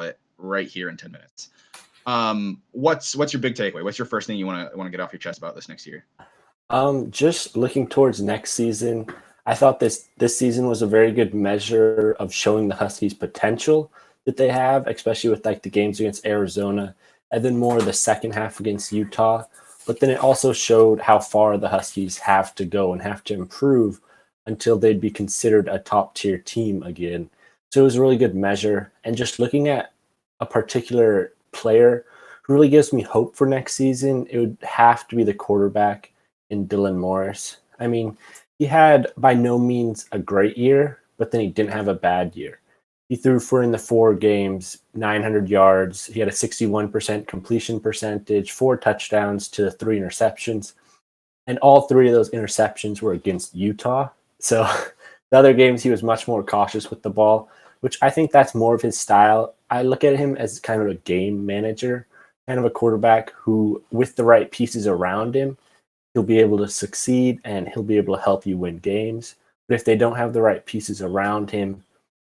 it right here in 10 minutes. What's your big takeaway? What's your first thing you want to get off your chest about this next year? Just looking towards next season, I thought this season was a very good measure of showing the Huskies' potential that they have, especially with like the games against Arizona, and then more the second half against Utah. But then it also showed how far the Huskies have to go and have to improve until they'd be considered a top tier team again. So it was a really good measure. And just looking at a particular player who really gives me hope for next season, it would have to be the quarterback in Dylan Morris. I mean, he had by no means a great year, but then he didn't have a bad year. He threw for in the 4 games, 900 yards. He had a 61% completion percentage, 4 touchdowns to 3 interceptions. And all 3 of those interceptions were against Utah. So the other games, he was much more cautious with the ball, which I think that's more of his style. I look at him as kind of a game manager, kind of a quarterback who, with the right pieces around him, he'll be able to succeed and he'll be able to help you win games. But if they don't have the right pieces around him,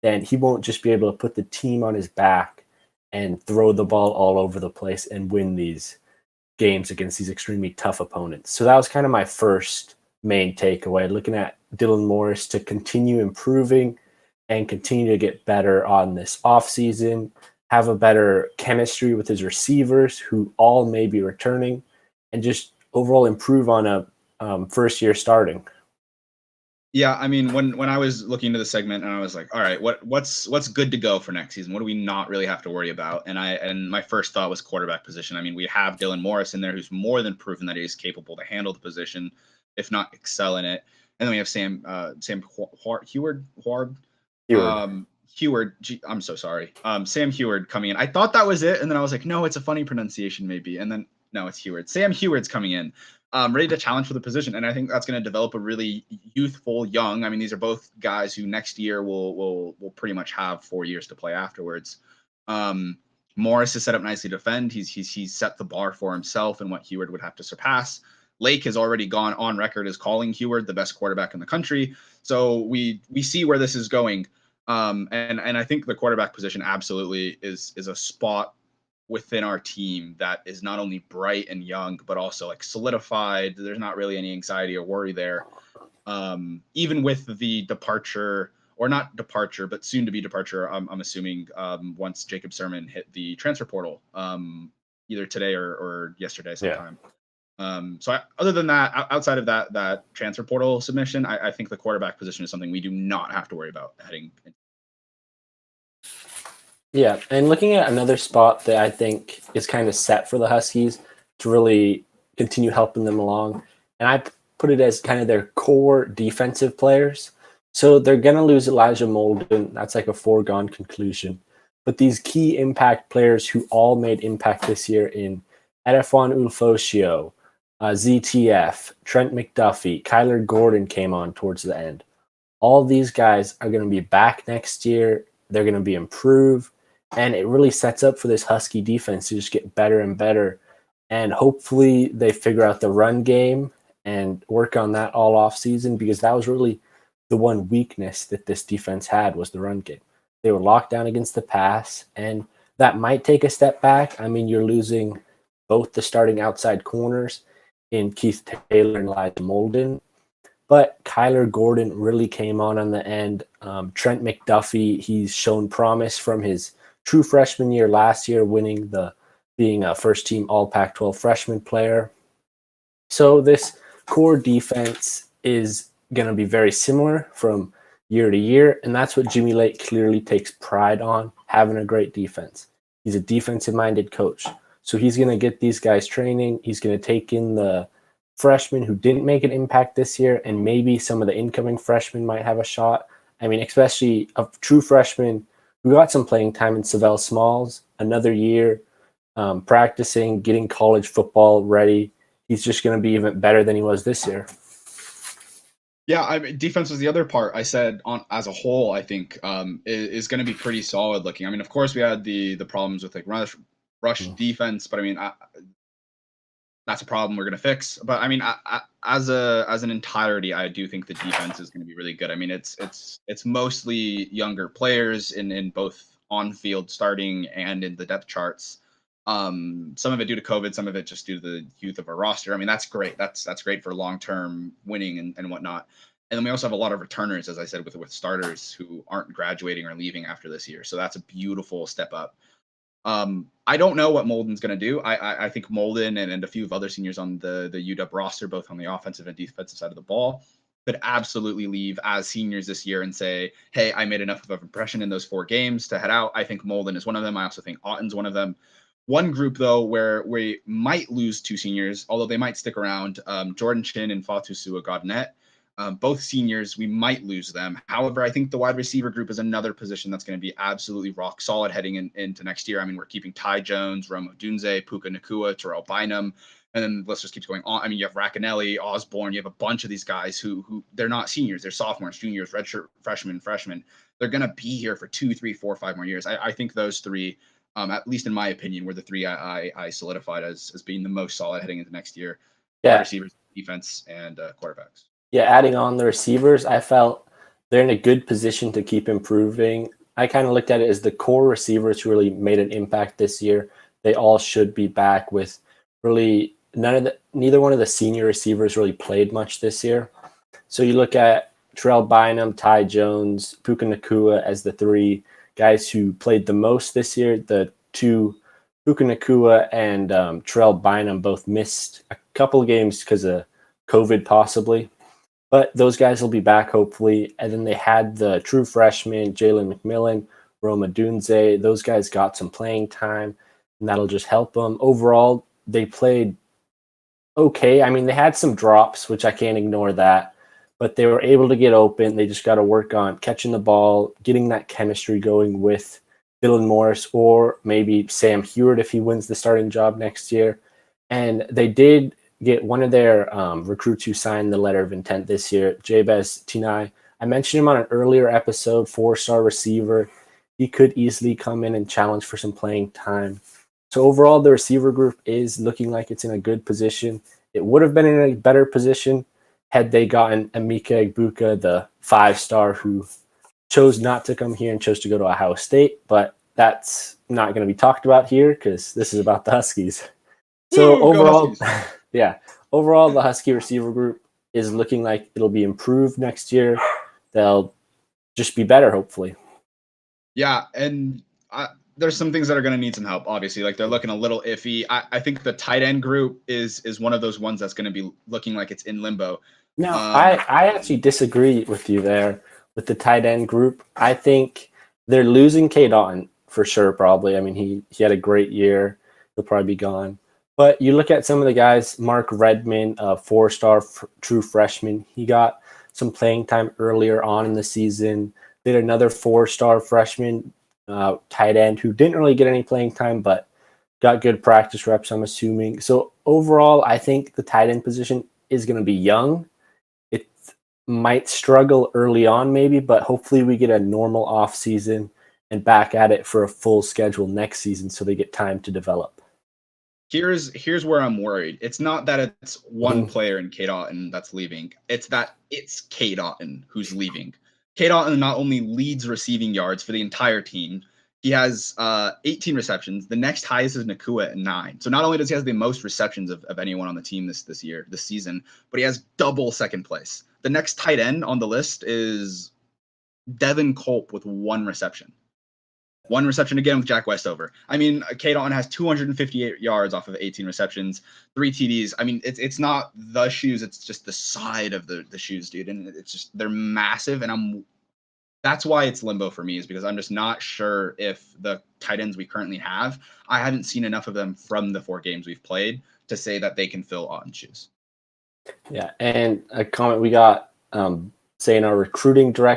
then he won't just be able to put the team on his back and throw the ball all over the place and win these games against these extremely tough opponents. So that was kind of my first main takeaway, looking at Dylan Morris to continue improving and continue to get better on this offseason, have a better chemistry with his receivers who all may be returning, and just overall improve on a first year starting. Yeah, I mean, when I was looking into the segment and I was like, all right, what's good to go for next season? What do we not really have to worry about? And my first thought was quarterback position. I mean, we have Dylan Morris in there who's more than proven that he's capable to handle the position, if not excel in it. And then we have Sam Heward. I'm so sorry. Sam Heward coming in. I thought that was it, and then I was like, no, it's a funny pronunciation maybe. And then no, it's Heward. Sam Heward's coming in. Ready to challenge for the position. And I think that's going to develop a really youthful, young. I mean, these are both guys who next year will pretty much have 4 years to play afterwards. Morris is set up nicely to defend. He's set the bar for himself and what Heward would have to surpass. Lake has already gone on record as calling Heward the best quarterback in the country. So we see where this is going. And I think the quarterback position absolutely is a spot within our team that is not only bright and young, but also like solidified. There's not really any anxiety or worry there. Even with the departure, or not departure, but soon to be departure, I'm assuming once Jacob Sermon hit the transfer portal, either today or yesterday sometime. Yeah. Other than that, outside of that transfer portal submission, I think the quarterback position is something we do not have to worry about heading into. Yeah, and looking at another spot that I think is kind of set for the Huskies to really continue helping them along, and I put it as kind of their core defensive players. So they're going to lose Elijah Molden. That's like a foregone conclusion. But these key impact players who all made impact this year in Edefon Ulfosio, ZTF, Trent McDuffie, Kyler Gordon came on towards the end. All these guys are going to be back next year. They're going to be improved. And it really sets up for this Husky defense to just get better and better. And hopefully they figure out the run game and work on that all off season, because that was really the one weakness that this defense had, was the run game. They were locked down against the pass, and that might take a step back. I mean, you're losing both the starting outside corners in Keith Taylor and Elijah Molden. But Kyler Gordon really came on the end. Trent McDuffie, he's shown promise from his true freshman year last year, being a first-team All Pac-12 freshman player. So this core defense is going to be very similar from year to year, and that's what Jimmy Lake clearly takes pride on, having a great defense. He's a defensive-minded coach. So he's going to get these guys training. He's going to take in the freshmen who didn't make an impact this year, and maybe some of the incoming freshmen might have a shot. I mean, especially a true freshman who got some playing time in Savell Smalls, another year practicing, getting college football ready. He's just going to be even better than he was this year. Yeah, I mean, defense was the other part. I said as a whole, I think is going to be pretty solid looking. I mean, of course, we had the problems with like rush defense, but I mean, that's a problem we're going to fix. But I mean, as an entirety, I do think the defense is going to be really good. I mean, it's mostly younger players in both on field starting and in the depth charts. Some of it due to COVID, some of it just due to the youth of our roster. I mean, that's great. That's great for long-term winning and whatnot. And then we also have a lot of returners, as I said, with starters who aren't graduating or leaving after this year. So that's a beautiful step up. I don't know what Molden's going to do. I think Molden and a few of other seniors on the UW roster, both on the offensive and defensive side of the ball, could absolutely leave as seniors this year and say, hey, I made enough of an impression in those 4 games to head out. I think Molden is one of them. I also think Otten's one of them. One group, though, where we might lose 2 seniors, although they might stick around, Jordan Chin and Fatusua Godnet. Both seniors, we might lose them. However, I think the wide receiver group is another position that's going to be absolutely rock solid heading into next year. I mean, we're keeping Ty Jones, Roma Dunze, Puka Nakua, Terrell Bynum, and then the list just keeps going on. I mean, you have Racanelli, Osborne, you have a bunch of these guys who they're not seniors, they're sophomores, juniors, redshirt freshmen. They're going to be here for 2, 3, 4, 5 more years. I think those 3, at least in my opinion, were the 3 I solidified as being the most solid heading into next year. Yeah. Wide receivers, defense, and quarterbacks. Yeah, adding on the receivers, I felt they're in a good position to keep improving. I kind of looked at it as the core receivers who really made an impact this year. They all should be back, with really neither one of the senior receivers really played much this year. So you look at Terrell Bynum, Ty Jones, Puka Nakua as the 3 guys who played the most this year. The 2, Puka Nakua and Terrell Bynum, both missed a couple of games because of COVID possibly. But those guys will be back, hopefully. And then they had the true freshmen, Jalen McMillan, Roma Dunze. Those guys got some playing time, and that'll just help them. Overall, they played okay. I mean, they had some drops, which I can't ignore that. But they were able to get open. They just got to work on catching the ball, getting that chemistry going with Dylan Morris or maybe Sam Heward if he wins the starting job next year. And they did get one of their recruits who signed the letter of intent this year, Jabez Tinai. I mentioned him on an earlier episode, 4-star receiver. He could easily come in and challenge for some playing time. So overall, the receiver group is looking like it's in a good position. It would have been in a better position had they gotten Emeka Egbuka, the 5-star who chose not to come here and chose to go to Ohio State. But that's not going to be talked about here because this is about the Huskies. So overall, overall, the Husky receiver group is looking like it'll be improved next year. They'll just be better, hopefully. Yeah, and there's some things that are going to need some help, obviously. Like, they're looking a little iffy. I think the tight end group is one of those ones that's going to be looking like it's in limbo. No, I actually disagree with you there with the tight end group. I think they're losing Cade Otton for sure, probably. I mean, he had a great year. He'll probably be gone. But you look at some of the guys, Mark Redmond, a 4-star true freshman. He got some playing time earlier on in the season. They had another 4-star freshman tight end who didn't really get any playing time, but got good practice reps, I'm assuming. So overall, I think the tight end position is going to be young. It might struggle early on maybe, but hopefully we get a normal off season and back at it for a full schedule next season so they get time to develop. Here's where I'm worried. It's not that it's one player in Cade Otton that's leaving. It's that it's Cade Otton who's leaving. Cade Otton not only leads receiving yards for the entire team, he has 18 receptions. The next highest is Nakua at 9. So not only does he have the most receptions of anyone on the team this season, but he has double second place. The next tight end on the list is Devin Colt with 1 reception. 1 reception again with Jack Westover. I mean, Cade Otton has 258 yards off of 18 receptions, 3 TDs. I mean, it's not the shoes, it's just the side of the shoes, dude. And it's just, they're massive. And that's why it's limbo for me, is because I'm just not sure if the tight ends we currently have, I haven't seen enough of them from the 4 games we've played to say that they can fill Otton's shoes. Yeah. And a comment we got saying our recruiting director